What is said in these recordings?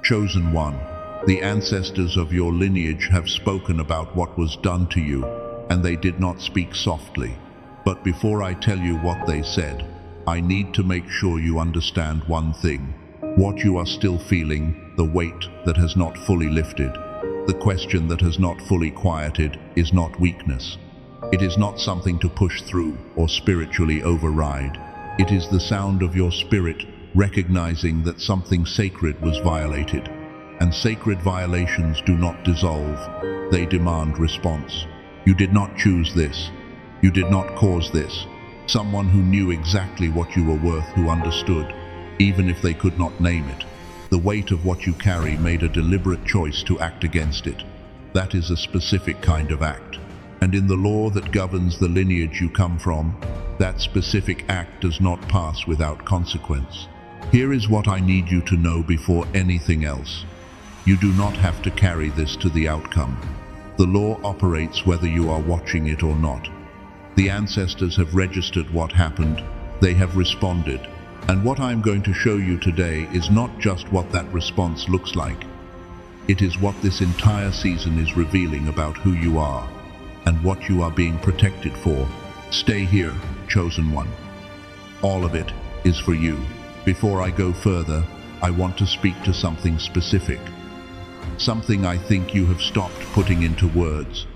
Chosen one, the ancestors of your lineage have spoken about what was done to you, and they did not speak softly. But before I tell you what they said, I need to make sure you understand one thing. What you are still feeling, the weight that has not fully lifted, the question that has not fully quieted, is not weakness. It is not something to push through or spiritually override. It is the sound of your spirit recognizing that something sacred was violated. And sacred violations do not dissolve, they demand response. You did not choose this. You did not cause this. Someone who knew exactly what you were worth, who understood, even if they could not name it. The weight of what you carry made a deliberate choice to act against it. That is a specific kind of act. And in the law that governs the lineage you come from, that specific act does not pass without consequence. Here is what I need you to know before anything else. You do not have to carry this to the outcome. The law operates whether you are watching it or not. The ancestors have registered what happened, they have responded, and what I am going to show you today is not just what that response looks like. It is what this entire season is revealing about who you are, and what you are being protected for. Stay here, chosen one. All of it is for you. Before I go further, I want to speak to something specific. Something I think you have stopped putting into words,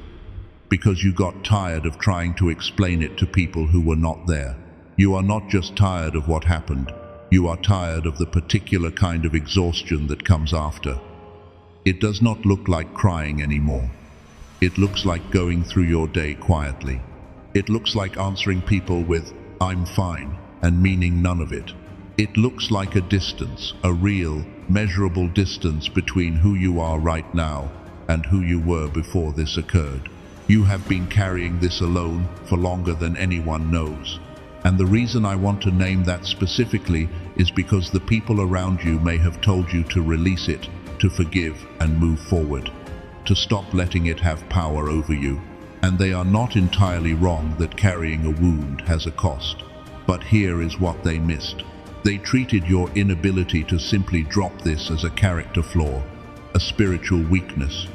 because you got tired of trying to explain it to people who were not there. You are not just tired of what happened, you are tired of the particular kind of exhaustion that comes after. It does not look like crying anymore. It looks like going through your day quietly. It looks like answering people with, "I'm fine," and meaning none of it. It looks like a distance, a real, measurable distance between who you are right now and who you were before this occurred. You have been carrying this alone for longer than anyone knows. And the reason I want to name that specifically is because the people around you may have told you to release it, to forgive and move forward, to stop letting it have power over you. And they are not entirely wrong that carrying a wound has a cost. But here is what they missed. They treated your inability to simply drop this as a character flaw, a spiritual weakness,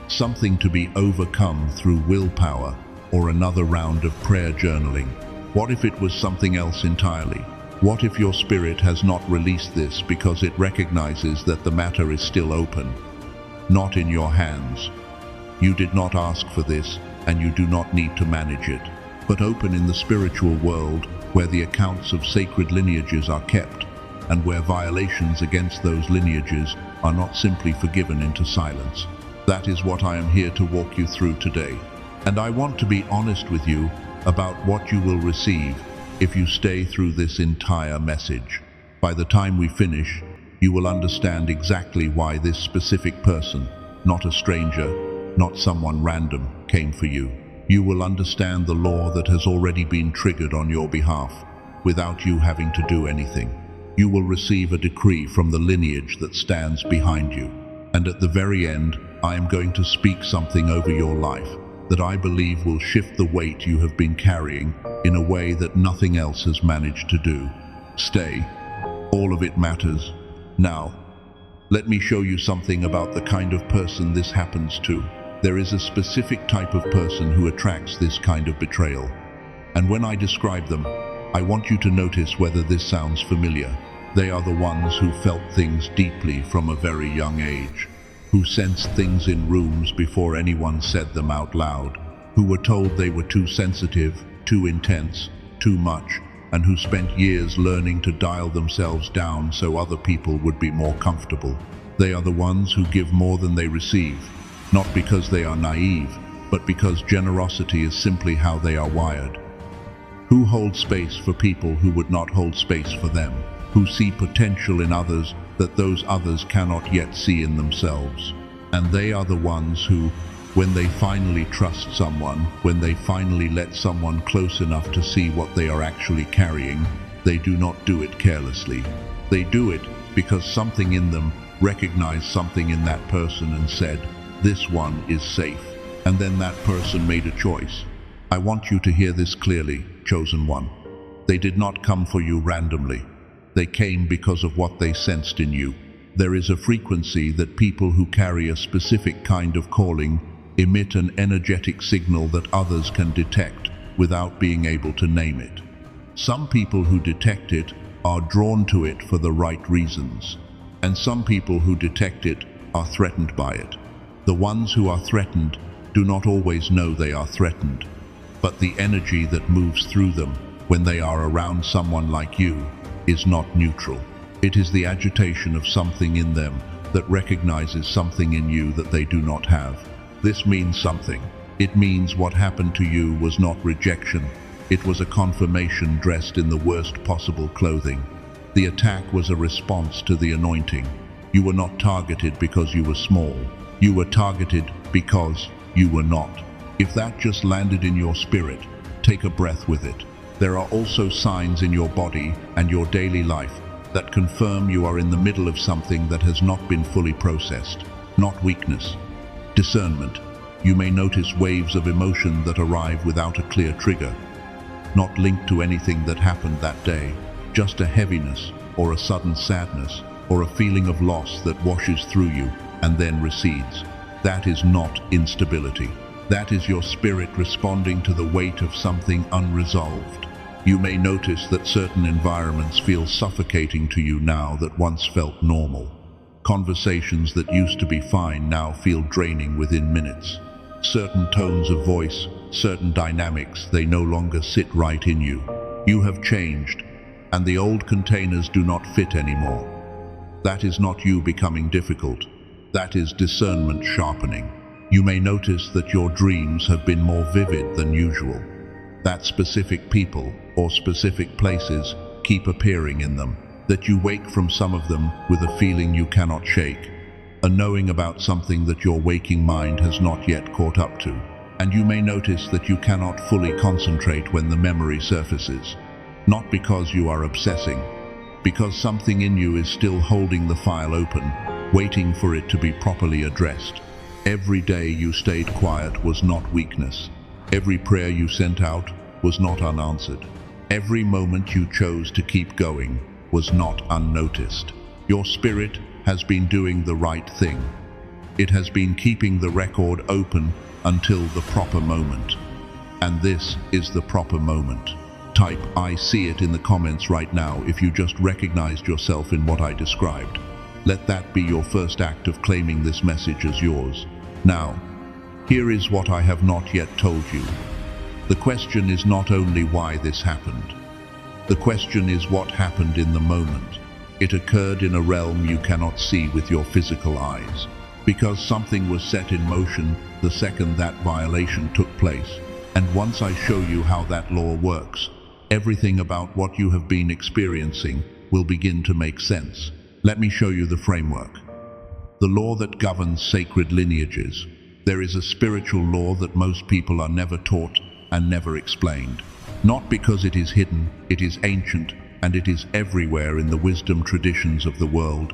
something to be overcome through willpower or another round of prayer journaling. What if it was something else entirely? What if your spirit has not released this because it recognizes that the matter is still open, not in your hands? You did not ask for this, and you do not need to manage it, but open in the spiritual world, where the accounts of sacred lineages are kept, and where violations against those lineages are not simply forgiven into silence. That is what I am here to walk you through today. And I want to be honest with you about what you will receive if you stay through this entire message. By the time we finish, you will understand exactly why this specific person, not a stranger, not someone random, came for you. You will understand the law that has already been triggered on your behalf, without you having to do anything. You will receive a decree from the lineage that stands behind you. And at the very end, I am going to speak something over your life that I believe will shift the weight you have been carrying in a way that nothing else has managed to do. Stay. All of it matters. Now, let me show you something about the kind of person this happens to. There is a specific type of person who attracts this kind of betrayal. And when I describe them, I want you to notice whether this sounds familiar. They are the ones who felt things deeply from a very young age, who sensed things in rooms before anyone said them out loud, who were told they were too sensitive, too intense, too much, and who spent years learning to dial themselves down so other people would be more comfortable. They are the ones who give more than they receive, not because they are naive, but because generosity is simply how they are wired. Who hold space for people who would not hold space for them, who see potential in others that those others cannot yet see in themselves. And they are the ones who, when they finally trust someone, when they finally let someone close enough to see what they are actually carrying, they do not do it carelessly. They do it because something in them recognized something in that person and said, "This one is safe." And then that person made a choice. I want you to hear this clearly, chosen one. They did not come for you randomly. They came because of what they sensed in you. There is a frequency that people who carry a specific kind of calling emit an energetic signal that others can detect without being able to name it. Some people who detect it are drawn to it for the right reasons, and some people who detect it are threatened by it. The ones who are threatened do not always know they are threatened, but the energy that moves through them when they are around someone like you is not neutral. It is the agitation of something in them that recognizes something in you that they do not have. This means something. It means what happened to you was not rejection. It was a confirmation dressed in the worst possible clothing. The attack was a response to the anointing. You were not targeted because you were small. You were targeted because you were not. If that just landed in your spirit, take a breath with it. There are also signs in your body and your daily life that confirm you are in the middle of something that has not been fully processed. Not weakness. Discernment. You may notice waves of emotion that arrive without a clear trigger, not linked to anything that happened that day, just a heaviness or a sudden sadness or a feeling of loss that washes through you and then recedes. That is not instability. That is your spirit responding to the weight of something unresolved. You may notice that certain environments feel suffocating to you now that once felt normal. Conversations that used to be fine now feel draining within minutes. Certain tones of voice, certain dynamics, they no longer sit right in you. You have changed, and the old containers do not fit anymore. That is not you becoming difficult. That is discernment sharpening. You may notice that your dreams have been more vivid than usual. That specific people or specific places keep appearing in them. That you wake from some of them with a feeling you cannot shake. A knowing about something that your waking mind has not yet caught up to. And you may notice that you cannot fully concentrate when the memory surfaces. Not because you are obsessing, because something in you is still holding the file open, waiting for it to be properly addressed. Every day you stayed quiet was not weakness. Every prayer you sent out was not unanswered. Every moment you chose to keep going was not unnoticed. Your spirit has been doing the right thing. It has been keeping the record open until the proper moment. And this is the proper moment. Type "I see it" in the comments right now if you just recognized yourself in what I described. Let that be your first act of claiming this message as yours. Now, here is what I have not yet told you. The question is not only why this happened. The question is what happened in the moment. It occurred in a realm you cannot see with your physical eyes. Because something was set in motion the second that violation took place. And once I show you how that law works, everything about what you have been experiencing will begin to make sense. Let me show you the framework. The law that governs sacred lineages. There is a spiritual law that most people are never taught and never explained. Not because it is hidden, it is ancient, and it is everywhere in the wisdom traditions of the world,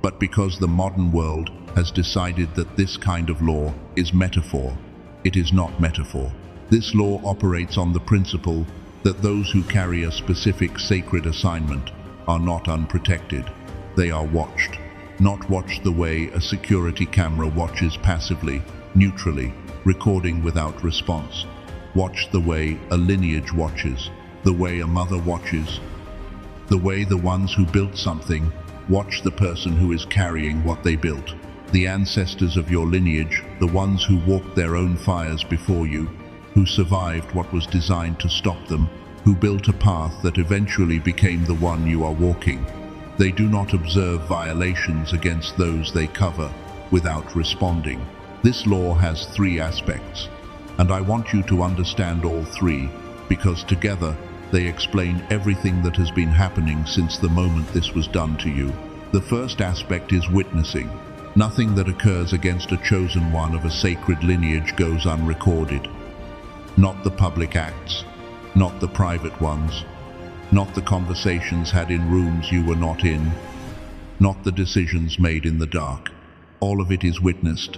but because the modern world has decided that this kind of law is metaphor. It is not metaphor. This law operates on the principle that those who carry a specific sacred assignment are not unprotected. They are watched. Not watched the way a security camera watches passively, neutrally, recording without response. Watched the way a lineage watches, the way a mother watches, the way the ones who built something watch the person who is carrying what they built. The ancestors of your lineage, the ones who walked their own fires before you, who survived what was designed to stop them, who built a path that eventually became the one you are walking. They do not observe violations against those they cover without responding. This law has three aspects, and I want you to understand all three, because together they explain everything that has been happening since the moment this was done to you. The first aspect is witnessing. Nothing that occurs against a chosen one of a sacred lineage goes unrecorded. Not the public acts, not the private ones, not the conversations had in rooms you were not in, not the decisions made in the dark. All of it is witnessed.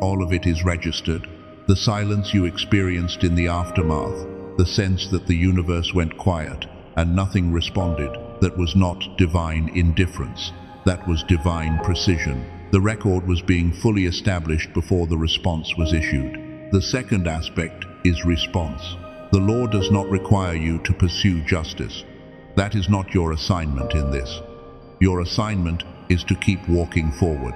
All of it is registered. The silence you experienced in the aftermath, the sense that the universe went quiet and nothing responded, that was not divine indifference. That was divine precision. The record was being fully established before the response was issued. The second aspect is response. The law does not require you to pursue justice. That is not your assignment in this. Your assignment is to keep walking forward.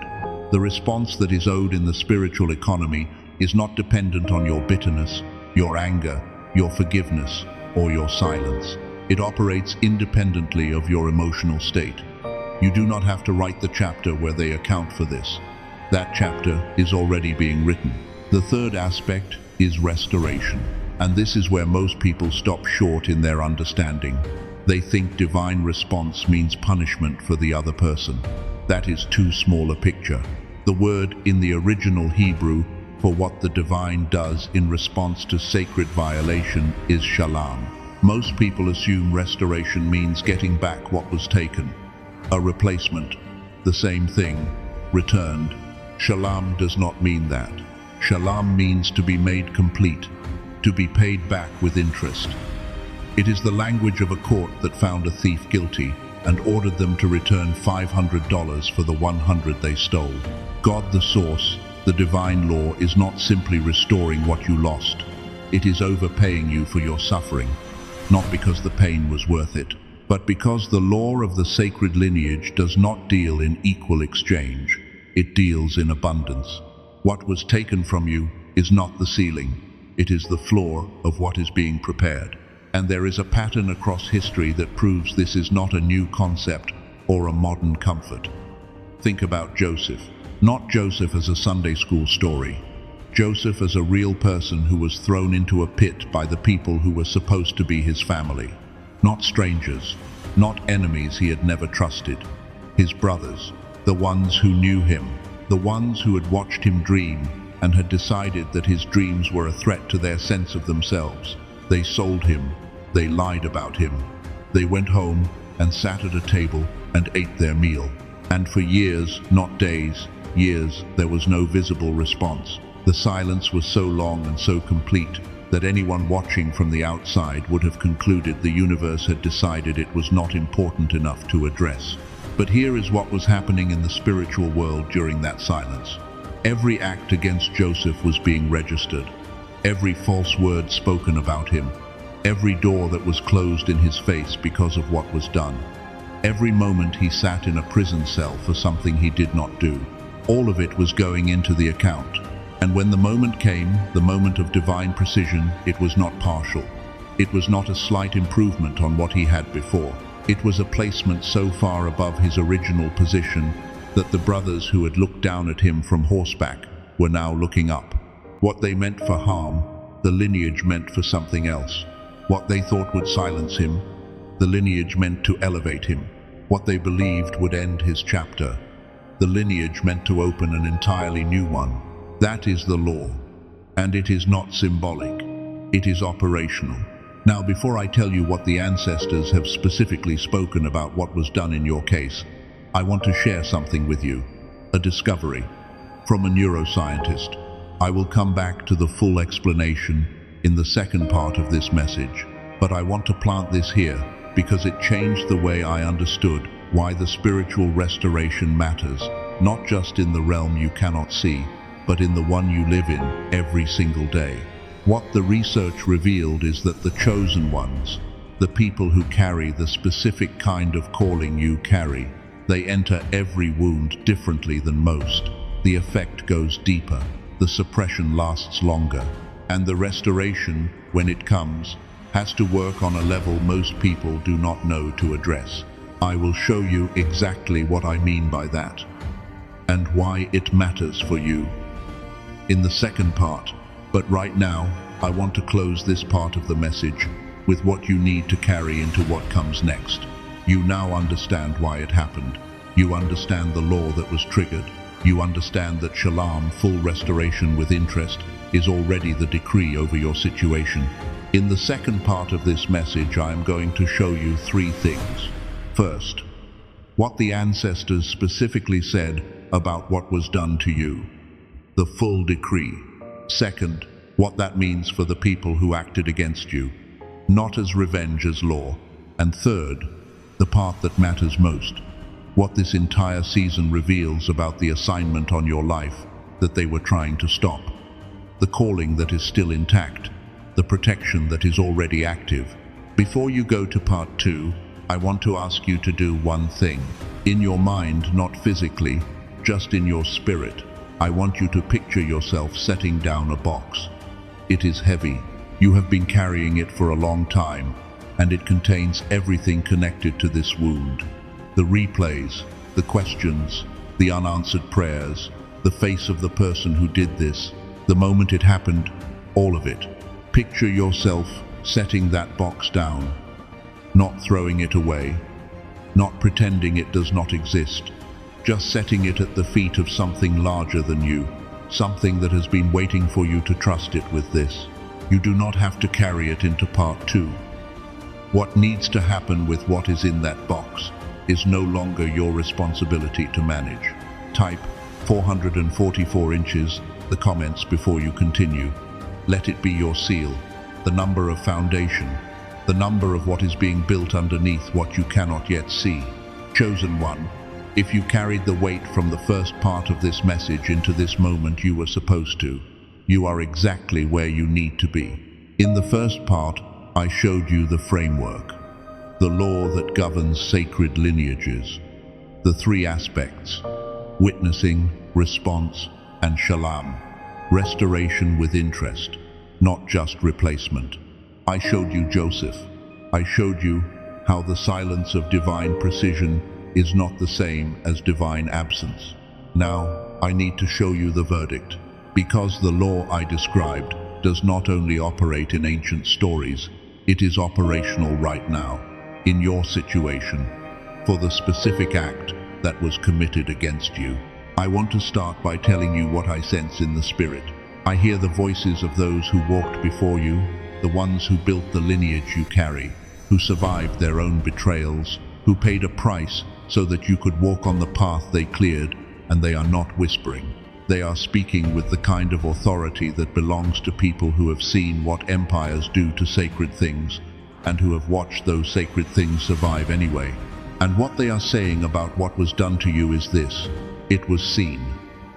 The response that is owed in the spiritual economy is not dependent on your bitterness, your anger, your forgiveness, or your silence. It operates independently of your emotional state. You do not have to write the chapter where they account for this. That chapter is already being written. The third aspect is restoration. And this is where most people stop short in their understanding. They think divine response means punishment for the other person. That is too small a picture. The word in the original Hebrew for what the divine does in response to sacred violation is shalam. Most people assume restoration means getting back what was taken. A replacement, the same thing, returned. Shalam does not mean that. Shalam means to be made complete, to be paid back with interest. It is the language of a court that found a thief guilty and ordered them to return $500 for the 100 they stole. God the source, the divine law, is not simply restoring what you lost. It is overpaying you for your suffering, not because the pain was worth it, but because the law of the sacred lineage does not deal in equal exchange. It deals in abundance. What was taken from you is not the ceiling. It is the floor of what is being prepared. And there is a pattern across history that proves this is not a new concept or a modern comfort. Think about Joseph. Not Joseph as a Sunday school story. Joseph as a real person who was thrown into a pit by the people who were supposed to be his family. Not strangers, not enemies he had never trusted. His brothers, the ones who knew him, the ones who had watched him dream and had decided that his dreams were a threat to their sense of themselves. They sold him. They lied about him. They went home and sat at a table and ate their meal. And for years, not days, years, there was no visible response. The silence was so long and so complete that anyone watching from the outside would have concluded the universe had decided it was not important enough to address. But here is what was happening in the spiritual world during that silence. Every act against Joseph was being registered. Every false word spoken about him. Every door that was closed in his face because of what was done. Every moment he sat in a prison cell for something he did not do. All of it was going into the account. And when the moment came, the moment of divine precision, it was not partial. It was not a slight improvement on what he had before. It was a placement so far above his original position that the brothers who had looked down at him from horseback were now looking up. What they meant for harm, the lineage meant for something else. What they thought would silence him, the lineage meant to elevate him. What they believed would end his chapter, the lineage meant to open an entirely new one. That is the law, and it is not symbolic. It is operational. Now, before I tell you what the ancestors have specifically spoken about what was done in your case, I want to share something with you, a discovery from a neuroscientist. I will come back to the full explanation in the second part of this message, but I want to plant this here because it changed the way I understood why the spiritual restoration matters, not just in the realm you cannot see, but in the one you live in every single day. What the research revealed is that the chosen ones, the people who carry the specific kind of calling you carry, they enter every wound differently than most. The effect goes deeper, the suppression lasts longer, and the restoration, when it comes, has to work on a level most people do not know to address. I will show you exactly what I mean by that, and why it matters for you in the second part. But right now, I want to close this part of the message with what you need to carry into what comes next. You now understand why it happened. You understand the law that was triggered. You understand that shalam, full restoration with interest, is already the decree over your situation. In the second part of this message, I am going to show you three things. First, what the ancestors specifically said about what was done to you, the full decree. Second, what that means for the people who acted against you, not as revenge, as law. And third, the part that matters most, what this entire season reveals about the assignment on your life that they were trying to stop, the calling that is still intact, the protection that is already active. Before you go to part 2, I want to ask you to do one thing. In your mind, not physically, just in your spirit, I want you to picture yourself setting down a box. It is heavy. You have been carrying it for a long time, and it contains everything connected to this wound. The replays, the questions, the unanswered prayers, the face of the person who did this, the moment it happened, all of it. Picture yourself setting that box down, not throwing it away, not pretending it does not exist, just setting it at the feet of something larger than you, something that has been waiting for you to trust it with this. You do not have to carry it into part 2. What needs to happen with what is in that box is no longer your responsibility to manage. Type 444 inches, the comments before you continue. Let it be your seal, the number of foundation, the number of what is being built underneath what you cannot yet see. Chosen one, if you carried the weight from the first part of this message into this moment you were supposed to, you are exactly where you need to be. In the first part, I showed you the framework, the law that governs sacred lineages, the 3 aspects: witnessing, response, and shalam, restoration with interest, not just replacement. I showed you Joseph. I showed you how the silence of divine precision is not the same as divine absence. Now, I need to show you the verdict, because the law I described does not only operate in ancient stories, it is operational right now, in your situation, for the specific act that was committed against you. I want to start by telling you what I sense in the spirit. I hear the voices of those who walked before you, the ones who built the lineage you carry, who survived their own betrayals, who paid a price so that you could walk on the path they cleared, and they are not whispering. They are speaking with the kind of authority that belongs to people who have seen what empires do to sacred things, and who have watched those sacred things survive anyway. And what they are saying about what was done to you is this: it was seen.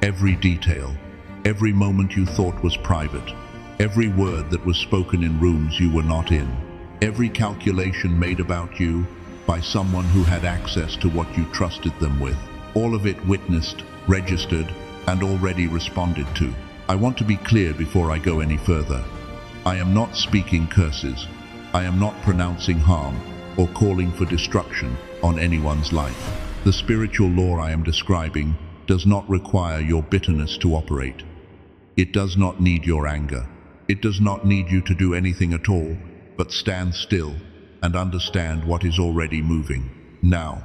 Every detail, every moment you thought was private, every word that was spoken in rooms you were not in, every calculation made about you by someone who had access to what you trusted them with, all of it witnessed, registered, and already responded to. I want to be clear before I go any further. I am not speaking curses. I am not pronouncing harm or calling for destruction on anyone's life. The spiritual law I am describing does not require your bitterness to operate. It does not need your anger. It does not need you to do anything at all, but stand still and understand what is already moving. Now,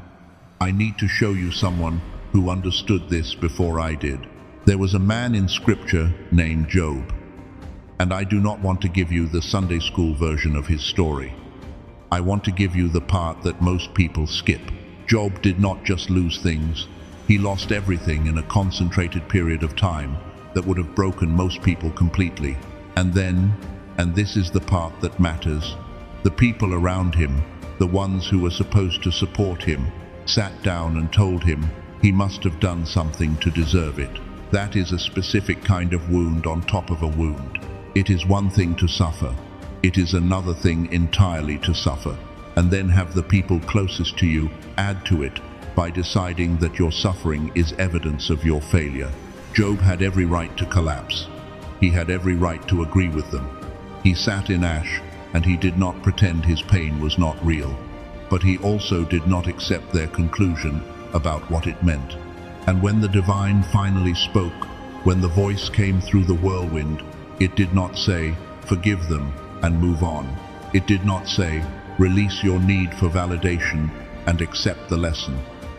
I need to show you someone who understood this before I did. There was a man in scripture named Job, and I do not want to give you the Sunday school version of his story. I want to give you the part that most people skip. Job did not just lose things, he lost everything in a concentrated period of time that would have broken most people completely. And then, and this is the part that matters, the people around him, the ones who were supposed to support him, sat down and told him he must have done something to deserve it. That is a specific kind of wound on top of a wound. It is one thing to suffer. It is another thing entirely to suffer, and then have the people closest to you add to it by deciding that your suffering is evidence of your failure. Job had every right to collapse. He had every right to agree with them. He sat in ash, and he did not pretend his pain was not real. But he also did not accept their conclusion about what it meant. And when the divine finally spoke, when the voice came through the whirlwind, it did not say, "Forgive them and move on." It did not say, "Release your need for validation and accept the lesson."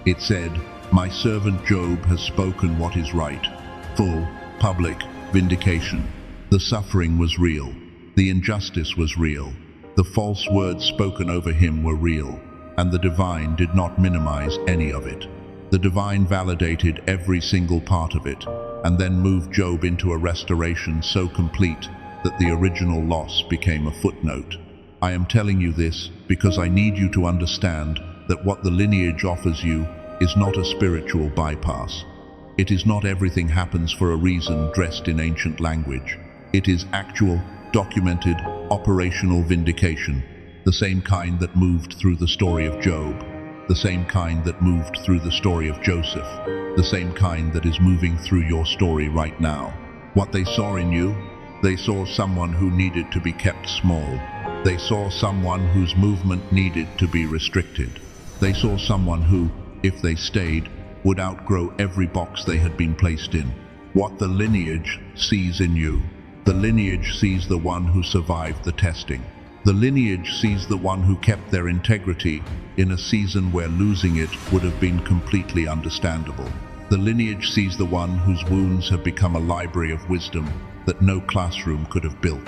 It said, "My servant Job has spoken what is right." Full, public vindication. The suffering was real. The injustice was real. The false words spoken over him were real, and the divine did not minimize any of it. The divine validated every single part of it, and then moved Job into a restoration so complete that the original loss became a footnote. I am telling you this because I need you to understand that what the lineage offers you is not a spiritual bypass. It is not everything happens for a reason dressed in ancient language. It is actual, documented, operational vindication, the same kind that moved through the story of Job, the same kind that moved through the story of Joseph, the same kind that is moving through your story right now. What they saw in you, they saw someone who needed to be kept small. They saw someone whose movement needed to be restricted. They saw someone who, if they stayed, would outgrow every box they had been placed in. What the lineage sees in you. The lineage sees the one who survived the testing. The lineage sees the one who kept their integrity in a season where losing it would have been completely understandable. The lineage sees the one whose wounds have become a library of wisdom that no classroom could have built.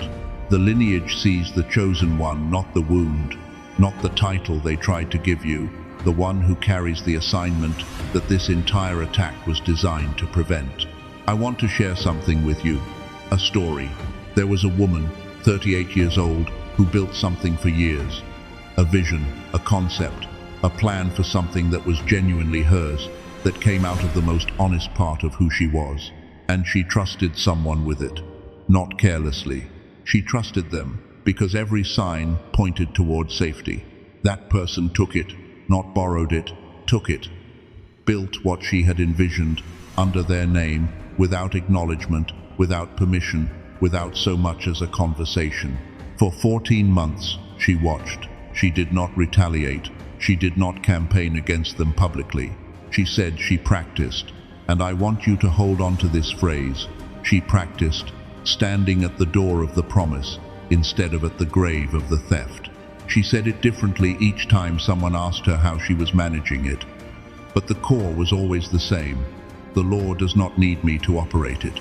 The lineage sees the chosen one, not the wound, not the title they tried to give you, the one who carries the assignment that this entire attack was designed to prevent. I want to share something with you, a story. There was a woman, 38 years old, who built something for years. A vision, a concept, a plan for something that was genuinely hers, that came out of the most honest part of who she was. And she trusted someone with it, not carelessly. She trusted them because every sign pointed toward safety. That person took it, not borrowed it, took it. Built what she had envisioned under their name, without acknowledgement, without permission, without so much as a conversation. For 14 months, she watched. She did not retaliate. She did not campaign against them publicly. She said she practiced. And I want you to hold on to this phrase. She practiced, standing at the door of the promise instead of at the grave of the theft. She said it differently each time someone asked her how she was managing it. But the core was always the same. The law does not need me to operate it.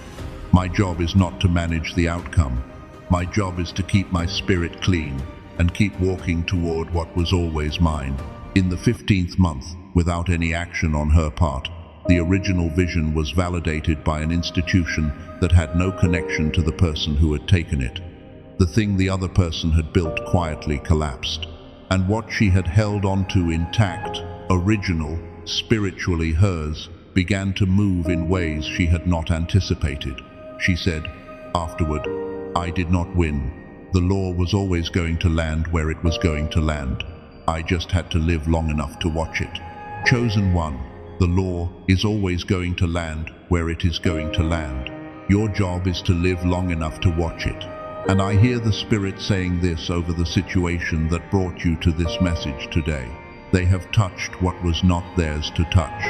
My job is not to manage the outcome. My job is to keep my spirit clean and keep walking toward what was always mine. In the 15th month, without any action on her part, the original vision was validated by an institution that had no connection to the person who had taken it. The thing the other person had built quietly collapsed, and what she had held onto intact, original, spiritually hers, began to move in ways she had not anticipated. She said, afterward, I did not win. The law was always going to land where it was going to land. I just had to live long enough to watch it. Chosen one, the law is always going to land where it is going to land. Your job is to live long enough to watch it. And I hear the Spirit saying this over the situation that brought you to this message today. They have touched what was not theirs to touch.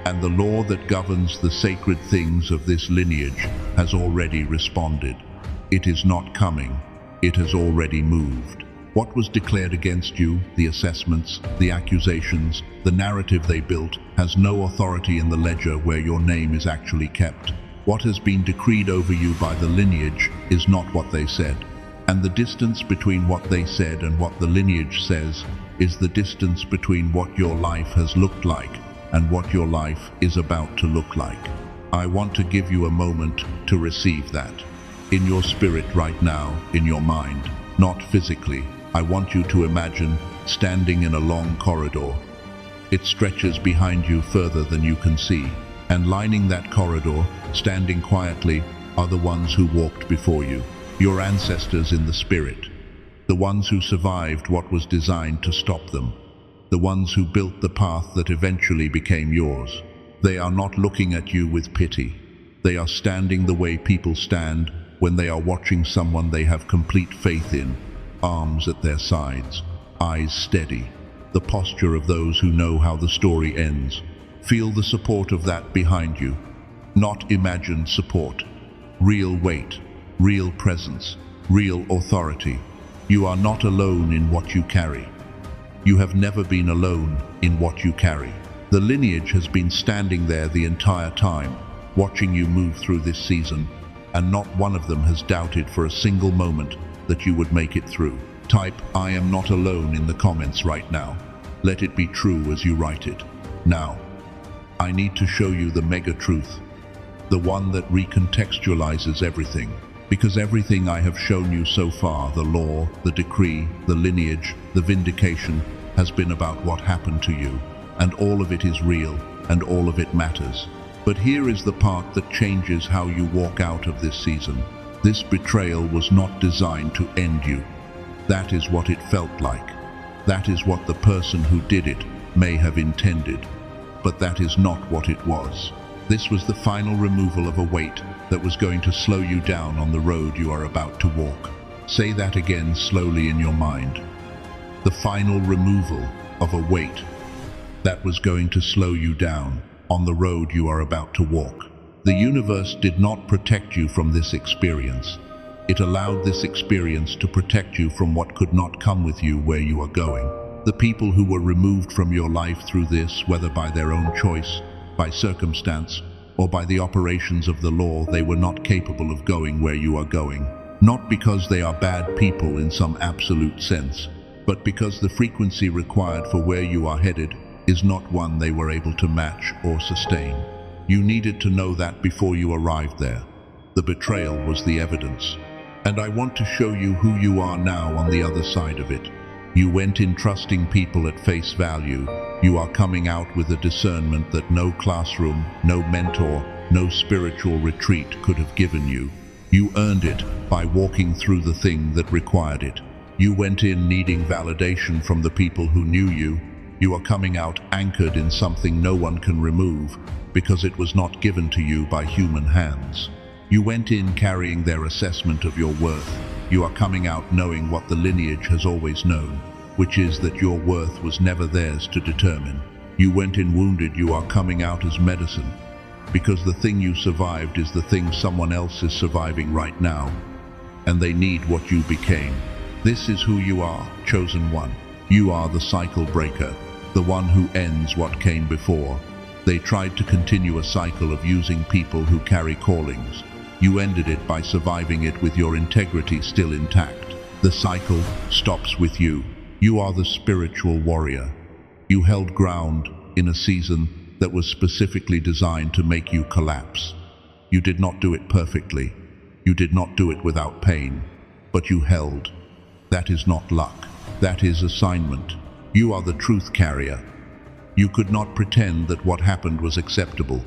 And the law that governs the sacred things of this lineage has already responded. It is not coming. It has already moved. What was declared against you, the assessments, the accusations, the narrative they built, has no authority in the ledger where your name is actually kept. What has been decreed over you by the lineage is not what they said. And the distance between what they said and what the lineage says is the distance between what your life has looked like and what your life is about to look like. I want to give you a moment to receive that. In your spirit right now, in your mind, not physically. I want you to imagine standing in a long corridor. It stretches behind you further than you can see. And lining that corridor, standing quietly, are the ones who walked before you. Your ancestors in the spirit. The ones who survived what was designed to stop them. The ones who built the path that eventually became yours. They are not looking at you with pity. They are standing the way people stand when they are watching someone they have complete faith in, arms at their sides, eyes steady, the posture of those who know how the story ends. Feel the support of that behind you. Not imagined support. Real weight, real presence, real authority. You are not alone in what you carry. You have never been alone in what you carry. The lineage has been standing there the entire time, watching you move through this season, and not one of them has doubted for a single moment that you would make it through. Type, I am not alone in the comments right now. Let it be true as you write it. Now, I need to show you the mega truth, the one that recontextualizes everything. Because everything I have shown you so far, the law, the decree, the lineage, the vindication, has been about what happened to you. and all of it is real, and all of it matters. But here is the part that changes how you walk out of this season. This betrayal was not designed to end you. That is what it felt like. That is what the person who did it may have intended. But that is not what it was. This was the final removal of a weight that was going to slow you down on the road you are about to walk. Say that again slowly in your mind. The final removal of a weight that was going to slow you down on the road you are about to walk. The universe did not protect you from this experience. It allowed this experience to protect you from what could not come with you where you are going. The people who were removed from your life through this, whether by their own choice, by circumstance, or by the operations of the law, they were not capable of going where you are going. Not because they are bad people in some absolute sense, but because the frequency required for where you are headed is not one they were able to match or sustain. You needed to know that before you arrived there. The betrayal was the evidence. And I want to show you who you are now on the other side of it. You went in trusting people at face value. You are coming out with a discernment that no classroom, no mentor, no spiritual retreat could have given you. You earned it by walking through the thing that required it. You went in needing validation from the people who knew you. You are coming out anchored in something no one can remove because it was not given to you by human hands. You went in carrying their assessment of your worth. You are coming out knowing what the lineage has always known, which is that your worth was never theirs to determine. You went in wounded. You are coming out as medicine, because the thing you survived is the thing someone else is surviving right now, and they need what you became. This is who you are, chosen one. You are the cycle breaker, the one who ends what came before. They tried to continue a cycle of using people who carry callings. You ended it by surviving it with your integrity still intact. The cycle stops with you. You are the spiritual warrior. You held ground in a season that was specifically designed to make you collapse. You did not do it perfectly. You did not do it without pain, but you held. That is not luck. That is assignment. You are the truth carrier. You could not pretend that what happened was acceptable.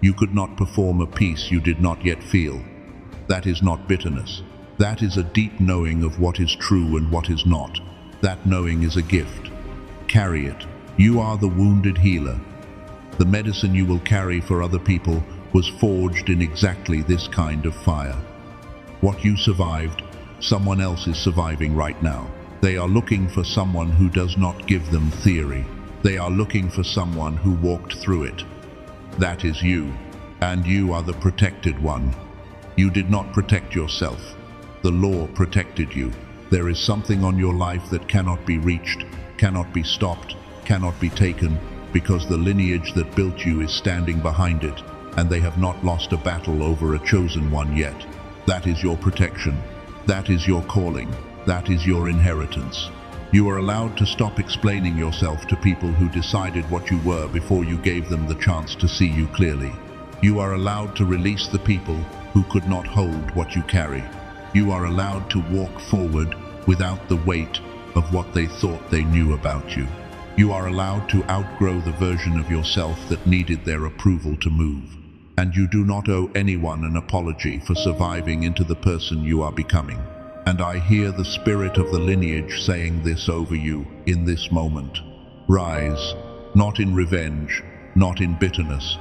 You could not perform a piece you did not yet feel. That is not bitterness. That is a deep knowing of what is true and what is not. That knowing is a gift. Carry it. You are the wounded healer. The medicine you will carry for other people was forged in exactly this kind of fire. What you survived, someone else is surviving right now. They are looking for someone who does not give them theory. They are looking for someone who walked through it. That is you, and you are the protected one. You did not protect yourself. The law protected you. There is something on your life that cannot be reached, cannot be stopped, cannot be taken, because the lineage that built you is standing behind it, and they have not lost a battle over a chosen one yet. That is your protection. That is your calling. That is your inheritance. You are allowed to stop explaining yourself to people who decided what you were before you gave them the chance to see you clearly. You are allowed to release the people who could not hold what you carry. You are allowed to walk forward without the weight of what they thought they knew about you. You are allowed to outgrow the version of yourself that needed their approval to move. And you do not owe anyone an apology for surviving into the person you are becoming. And I hear the spirit of the lineage saying this over you in this moment. Rise, not in revenge, not in bitterness.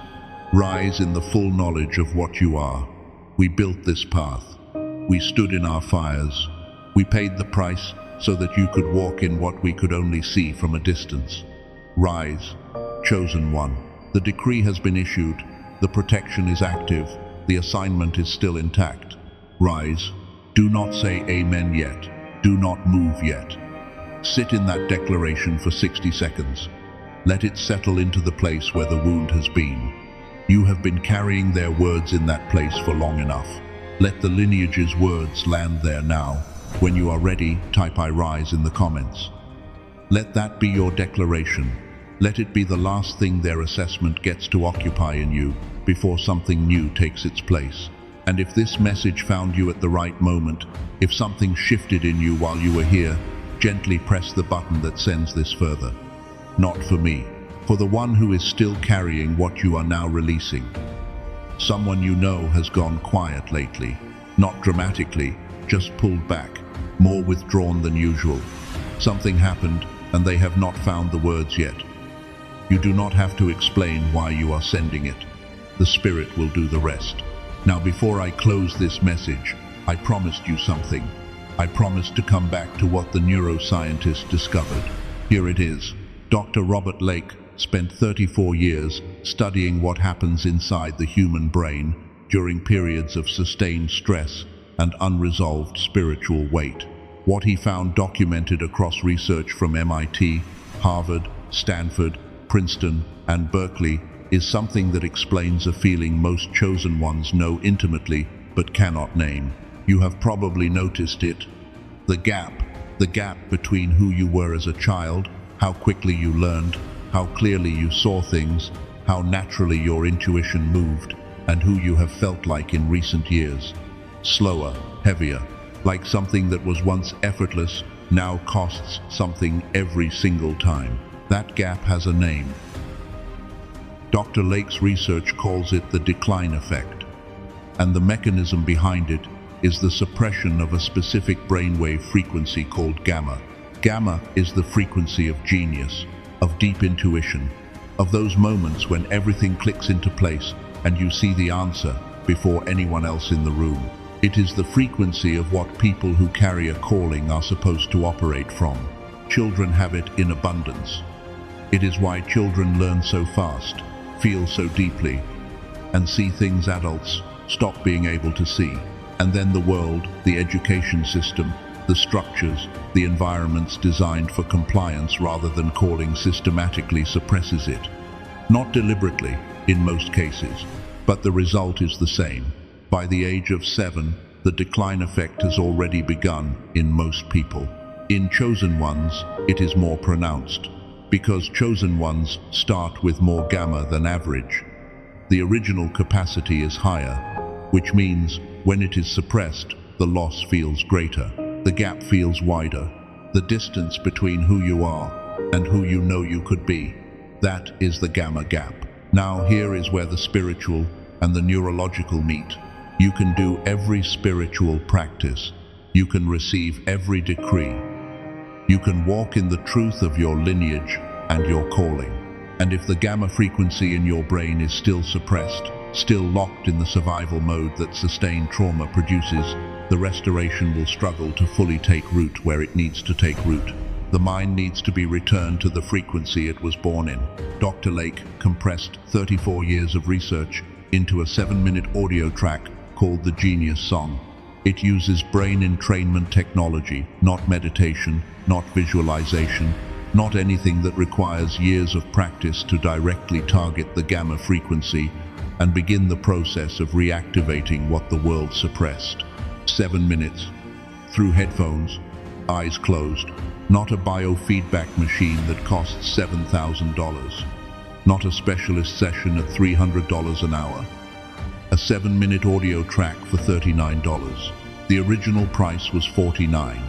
Rise in the full knowledge of what you are. We built this path. We stood in our fires. We paid the price so that you could walk in what we could only see from a distance. Rise, chosen one. The decree has been issued. The protection is active. The assignment is still intact. Rise. Do not say amen yet. Do not move yet. Sit in that declaration for 60 seconds. Let it settle into the place where the wound has been. You have been carrying their words in that place for long enough. Let the lineage's words land there now. When you are ready, type I rise in the comments. Let that be your declaration. Let it be the last thing their assessment gets to occupy in you before something new takes its place. And if this message found you at the right moment, if something shifted in you while you were here, gently press the button that sends this further. Not for me, For the one who is still carrying what you are now releasing. Someone you know has gone quiet lately, not dramatically, just pulled back, more withdrawn than usual. Something happened and they have not found the words yet. You do not have to explain why you are sending it. The Spirit will do the rest. Now, before I close this message, I promised you something. I promised to come back to what the neuroscientist discovered. Here it is. Dr. Robert Lake spent 34 years studying what happens inside the human brain during periods of sustained stress and unresolved spiritual weight. What he found documented across research from MIT, Harvard, Stanford, Princeton, and Berkeley is something that explains a feeling most chosen ones know intimately but cannot name. You have probably noticed it. The gap between who you were as a child, how quickly you learned, how clearly you saw things, how naturally your intuition moved, and who you have felt like in recent years. Slower, heavier, like something that was once effortless, now costs something every single time. That gap has a name. Dr. Lake's research calls it the decline effect, and the mechanism behind it is the suppression of a specific brainwave frequency called gamma. Gamma is the frequency of genius, of deep intuition, of those moments when everything clicks into place and you see the answer before anyone else in the room. It is the frequency of what people who carry a calling are supposed to operate from. Children have it in abundance. It is why children learn so fast, feel so deeply, and see things adults stop being able to see. And then the world, the education system, the structures, the environments designed for compliance rather than calling systematically suppresses it. Not deliberately, in most cases, but the result is the same. By the age of 7, the decline effect has already begun in most people. In chosen ones, it is more pronounced, because chosen ones start with more gamma than average. The original capacity is higher, which means when it is suppressed, the loss feels greater. The gap feels wider, the distance between who you are and who you know you could be. That is the gamma gap. Now here is where the spiritual and the neurological meet. You can do every spiritual practice. You can receive every decree. You can walk in the truth of your lineage and your calling. And if the gamma frequency in your brain is still suppressed, still locked in the survival mode that sustained trauma produces, the restoration will struggle to fully take root where it needs to take root. The mind needs to be returned to the frequency it was born in. Dr. Lake compressed 34 years of research into a 7-minute audio track called The Genius Song. It uses brain entrainment technology, not meditation, not visualization, not anything that requires years of practice to directly target the gamma frequency and begin the process of reactivating what the world suppressed. 7 minutes, through headphones, eyes closed, not a biofeedback machine that costs $7,000, not a specialist session at $300 an hour. A 7-minute audio track for $39. The original price was $49,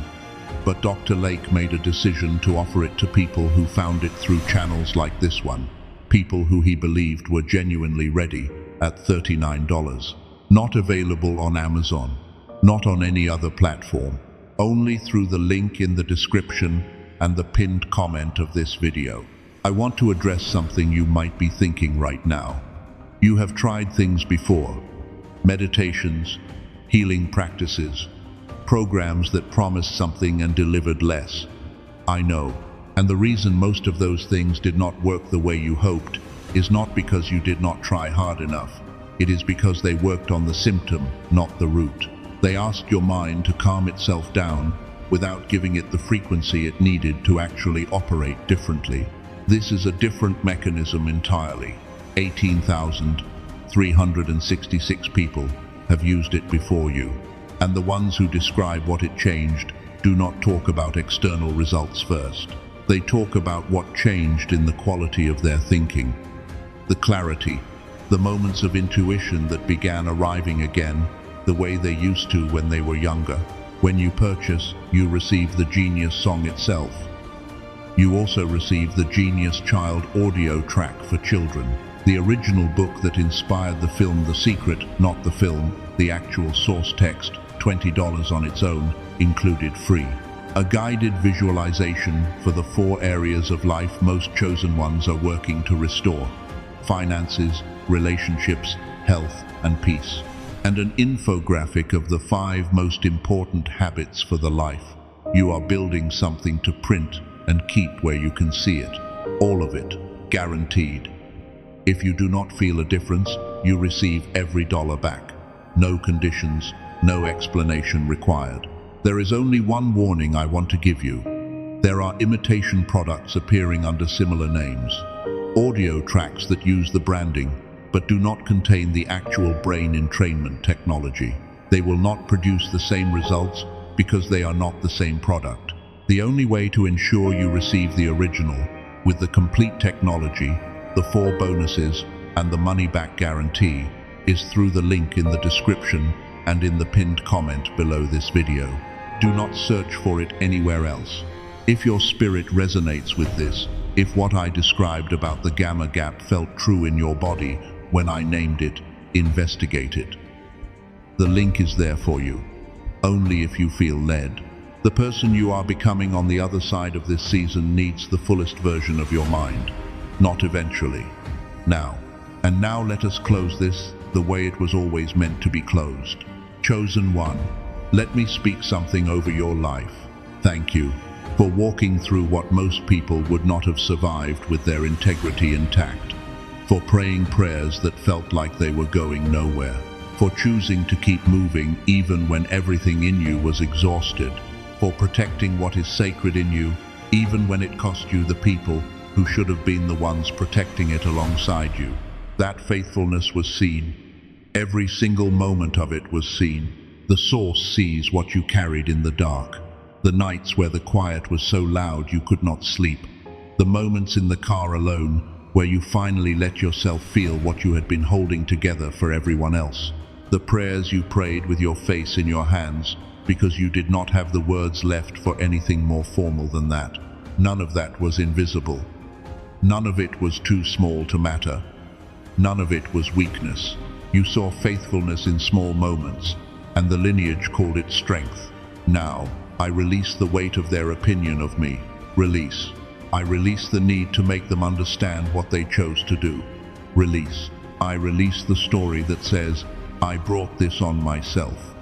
but Dr. Lake made a decision to offer it to people who found it through channels like this one, people who he believed were genuinely ready, at $39. Not available on Amazon, not on any other platform, only through the link in the description and the pinned comment of this video. I want to address something you might be thinking right now. You have tried things before, meditations, healing practices, programs that promised something and delivered less. I know, and the reason most of those things did not work the way you hoped is not because you did not try hard enough. It is because they worked on the symptom, not the root. They asked your mind to calm itself down without giving it the frequency it needed to actually operate differently. This is a different mechanism entirely. 18,366 people have used it before you, and the ones who describe what it changed do not talk about external results first. They talk about what changed in the quality of their thinking, the clarity, the moments of intuition that began arriving again the way they used to when they were younger. When you purchase, you receive the Genius Song itself. You also receive the Genius Child audio track for children, the original book that inspired the film The Secret, not the film, the actual source text, $20 on its own, included free. A guided visualization for the 4 areas of life most chosen ones are working to restore: finances, relationships, health, and peace. And an infographic of the 5 most important habits for the life. You are building something to print and keep where you can see it. All of it, guaranteed. If you do not feel a difference, you receive every dollar back. No conditions, no explanation required. There is only one warning I want to give you. There are imitation products appearing under similar names. Audio tracks that use the branding, but do not contain the actual brain entrainment technology. They will not produce the same results because they are not the same product. The only way to ensure you receive the original, with the complete technology, the 4 bonuses, and the money-back guarantee, is through the link in the description and in the pinned comment below this video. Do not search for it anywhere else. If your spirit resonates with this, if what I described about the gamma gap felt true in your body when I named it, investigate it. The link is there for you, only if you feel led. The person you are becoming on the other side of this season needs the fullest version of your mind, not eventually. Now. And now let us close this the way it was always meant to be closed. Chosen one, let me speak something over your life. Thank you for walking through what most people would not have survived with their integrity intact, for praying prayers that felt like they were going nowhere, for choosing to keep moving even when everything in you was exhausted, for protecting what is sacred in you even when it cost you the people who should have been the ones protecting it alongside you. That faithfulness was seen. Every single moment of it was seen. The source sees what you carried in the dark. The nights where the quiet was so loud you could not sleep. The moments in the car alone where you finally let yourself feel what you had been holding together for everyone else. The prayers you prayed with your face in your hands because you did not have the words left for anything more formal than that. None of that was invisible. None of it was too small to matter. None of it was weakness. You saw faithfulness in small moments, and the lineage called it strength. Now, I release the weight of their opinion of me. Release. I release the need to make them understand what they chose to do. Release. I release the story that says, I brought this on myself.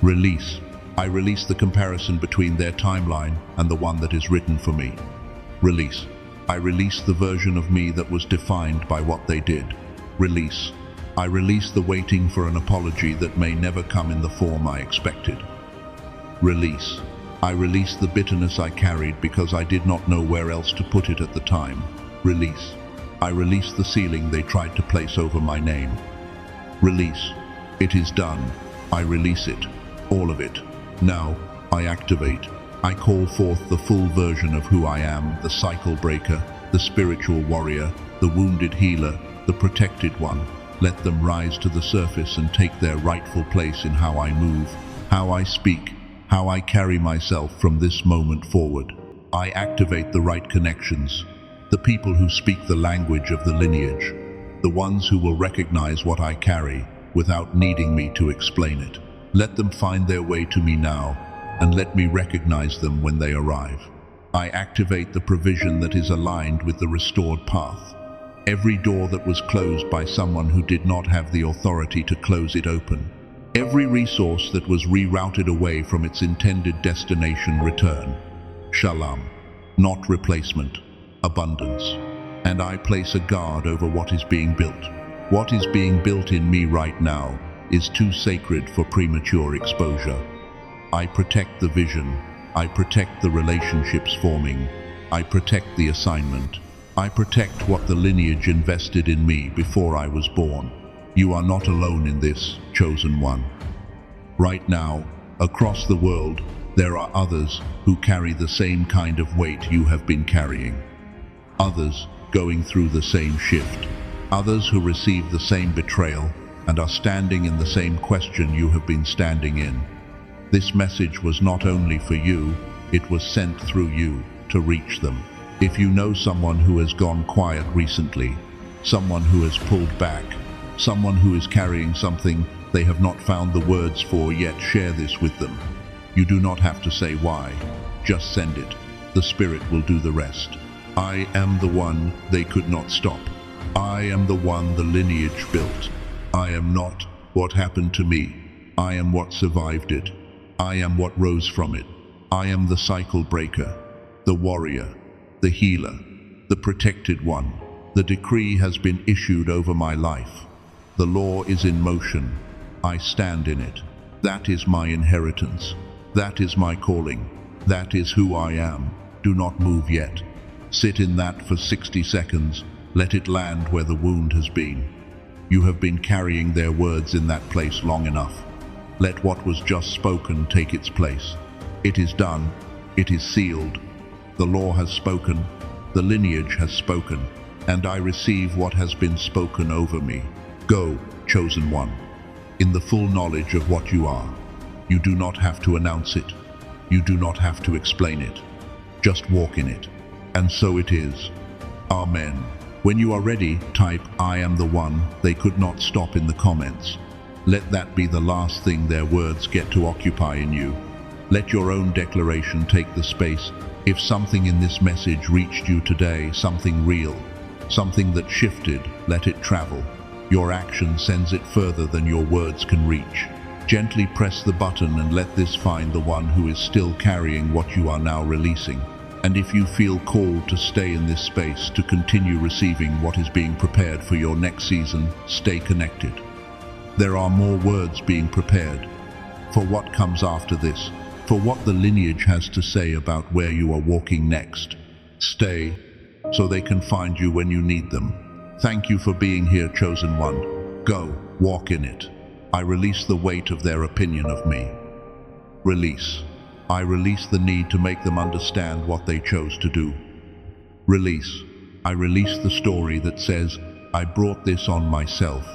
Release. I release the comparison between their timeline and the one that is written for me. Release. I release the version of me that was defined by what they did. Release. I release the waiting for an apology that may never come in the form I expected. Release. I release the bitterness I carried because I did not know where else to put it at the time. Release. I release the ceiling they tried to place over my name. Release. It is done. I release it. All of it. Now, I activate. I call forth the full version of who I am, the cycle breaker, the spiritual warrior, the wounded healer, the protected one. Let them rise to the surface and take their rightful place in how I move, how I speak, how I carry myself from this moment forward. I activate the right connections, the people who speak the language of the lineage, the ones who will recognize what I carry without needing me to explain it. Let them find their way to me now, and let me recognize them when they arrive. I activate the provision that is aligned with the restored path. Every door that was closed by someone who did not have the authority to close it open. Every resource that was rerouted away from its intended destination return. Shalam, not replacement, abundance. And I place a guard over what is being built. What is being built in me right now is too sacred for premature exposure. I protect the vision. I protect the relationships forming. I protect the assignment. I protect what the lineage invested in me before I was born. You are not alone in this, chosen one. Right now, across the world, there are others who carry the same kind of weight you have been carrying. Others going through the same shift. Others who received the same betrayal and are standing in the same question you have been standing in. This message was not only for you, it was sent through you to reach them. If you know someone who has gone quiet recently, someone who has pulled back, someone who is carrying something they have not found the words for yet, share this with them. You do not have to say why. Just send it. The Spirit will do the rest. I am the one they could not stop. I am the one the lineage built. I am not what happened to me. I am what survived it. I am what rose from it. I am the cycle breaker, the warrior, the healer, the protected one. The decree has been issued over my life. The law is in motion. I stand in it. That is my inheritance. That is my calling. That is who I am. Do not move yet. Sit in that for 60 seconds. Let it land where the wound has been. You have been carrying their words in that place long enough. Let what was just spoken take its place. It is done. It is sealed. The law has spoken. The lineage has spoken. And I receive what has been spoken over me. Go, chosen one, in the full knowledge of what you are. You do not have to announce it. You do not have to explain it. Just walk in it. And so it is. Amen. When you are ready, type "I am the one they could not stop" in the comments. Let that be the last thing their words get to occupy in you. Let your own declaration take the space. If something in this message reached you today, something real, something that shifted, let it travel. Your action sends it further than your words can reach. Gently press the button and let this find the one who is still carrying what you are now releasing. And if you feel called to stay in this space, to continue receiving what is being prepared for your next season, stay connected. There are more words being prepared for what comes after this, for what the lineage has to say about where you are walking next. Stay, so they can find you when you need them. Thank you for being here, chosen one. Go, walk in it. I release the weight of their opinion of me. Release. I release the need to make them understand what they chose to do. Release. I release the story that says, I brought this on myself.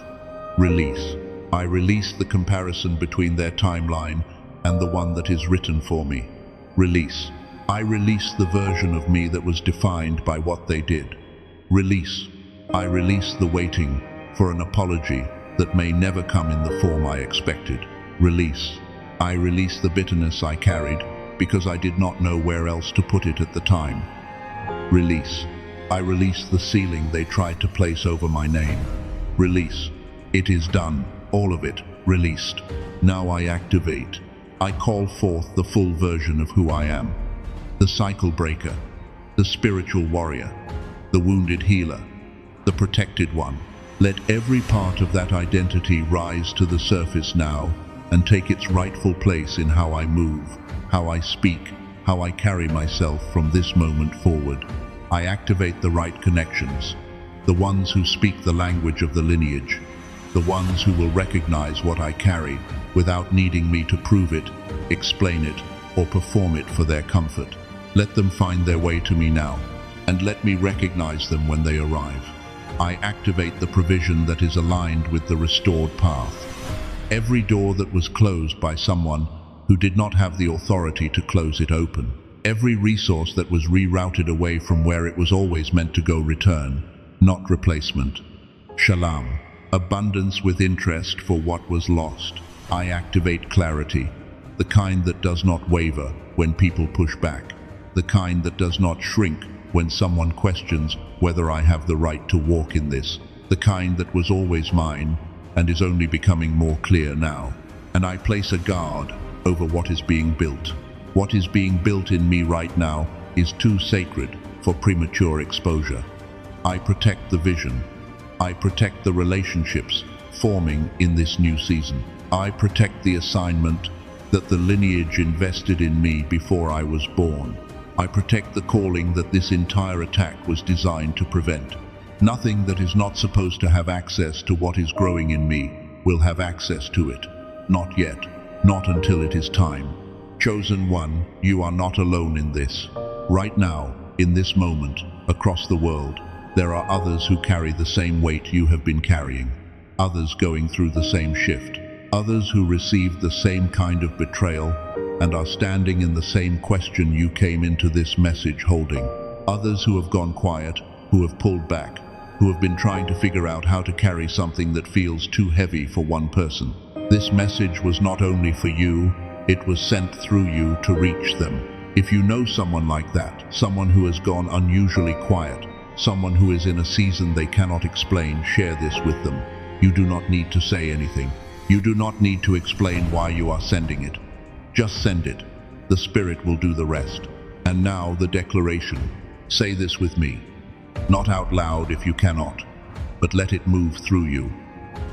Release. I release the comparison between their timeline and the one that is written for me. Release. I release the version of me that was defined by what they did. Release. I release the waiting for an apology that may never come in the form I expected. Release. I release the bitterness I carried because I did not know where else to put it at the time. Release. I release the ceiling they tried to place over my name. Release. It is done. All of it. Released. Now I activate. I call forth the full version of who I am. The cycle breaker. The spiritual warrior. The wounded healer. The protected one. Let every part of that identity rise to the surface now and take its rightful place in how I move, how I speak, how I carry myself from this moment forward. I activate the right connections, the ones who speak the language of the lineage, the ones who will recognize what I carry without needing me to prove it, explain it, or perform it for their comfort. Let them find their way to me now, and let me recognize them when they arrive. I activate the provision that is aligned with the restored path. Every door that was closed by someone who did not have the authority to close it open. Every resource that was rerouted away from where it was always meant to go, return, not replacement. Shalam. Abundance with interest for what was lost. I activate clarity, the kind that does not waver when people push back, the kind that does not shrink when someone questions whether I have the right to walk in this, the kind that was always mine and is only becoming more clear now. And I place a guard over what is being built. What is being built in me right now is too sacred for premature exposure. I protect the vision. I protect the relationships forming in this new season. I protect the assignment that the lineage invested in me before I was born. I protect the calling that this entire attack was designed to prevent. Nothing that is not supposed to have access to what is growing in me will have access to it. Not yet. Not until it is time. Chosen one, you are not alone in this. Right now, in this moment, across the world, there are others who carry the same weight you have been carrying. Others going through the same shift. Others who received the same kind of betrayal and are standing in the same question you came into this message holding. Others who have gone quiet, who have pulled back, who have been trying to figure out how to carry something that feels too heavy for one person. This message was not only for you, it was sent through you to reach them. If you know someone like that, someone who has gone unusually quiet, someone who is in a season they cannot explain, share this with them. You do not need to say anything. You do not need to explain why you are sending it. Just send it. The Spirit will do the rest. And now the declaration. Say this with me. Not out loud if you cannot, but let it move through you,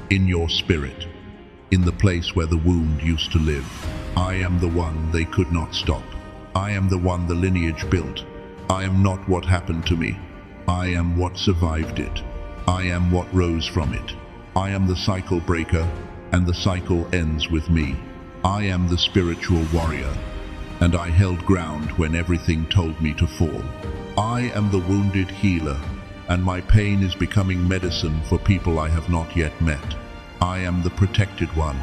in your spirit, in the place where the wound used to live. I am the one they could not stop. I am the one the lineage built. I am not what happened to me. I am what survived it. I am what rose from it. I am the cycle breaker, and the cycle ends with me. I am the spiritual warrior, and I held ground when everything told me to fall. I am the wounded healer, and my pain is becoming medicine for people I have not yet met. I am the protected one,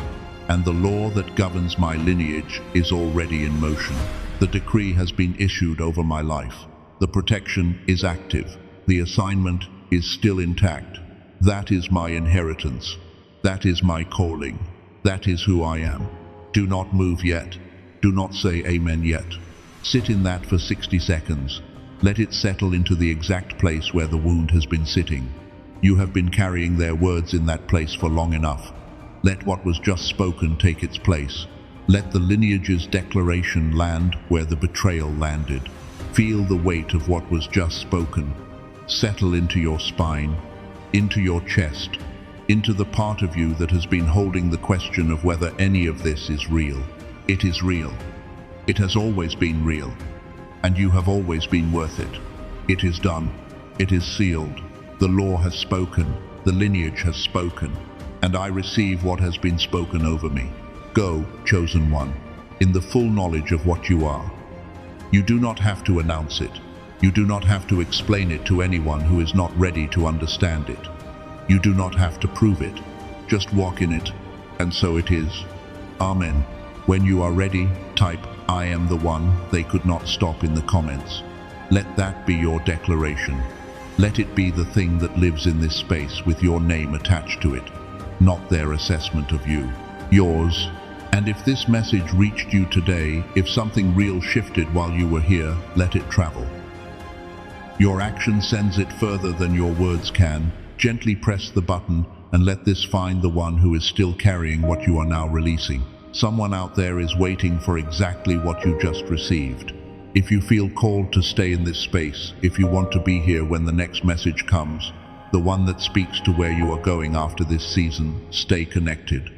and the law that governs my lineage is already in motion. The decree has been issued over my life. The protection is active. The assignment is still intact. That is my inheritance. That is my calling. That is who I am. Do not move yet. Do not say amen yet. Sit in that for 60 seconds. Let it settle into the exact place where the wound has been sitting. You have been carrying their words in that place for long enough. Let what was just spoken take its place. Let the lineage's declaration land where the betrayal landed. Feel the weight of what was just spoken. Settle into your spine, into your chest, into the part of you that has been holding the question of whether any of this is real. It is real. It has always been real. And you have always been worth it. It is done. It is sealed. The law has spoken. The lineage has spoken. And I receive what has been spoken over me. Go, chosen one, in the full knowledge of what you are. You do not have to announce it. You do not have to explain it to anyone who is not ready to understand it. You do not have to prove it. Just walk in it, and so it is. Amen. When you are ready, type, I am the one they could not stop in the comments. Let that be your declaration. Let it be the thing that lives in this space with your name attached to it, not their assessment of you. Yours. And if this message reached you today, if something real shifted while you were here, let it travel. Your action sends it further than your words can. Gently press the button and let this find the one who is still carrying what you are now releasing. Someone out there is waiting for exactly what you just received. If you feel called to stay in this space, if you want to be here when the next message comes, the one that speaks to where you are going after this season, stay connected.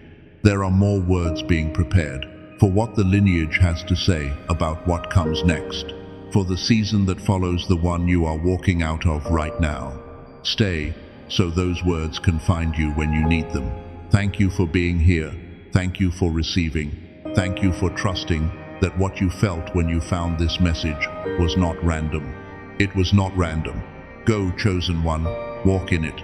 There are more words being prepared for what the lineage has to say about what comes next, for the season that follows the one you are walking out of right now. Stay, so those words can find you when you need them. Thank you for being here. Thank you for receiving. Thank you for trusting that what you felt when you found this message was not random. It was not random. Go, chosen one, walk in it.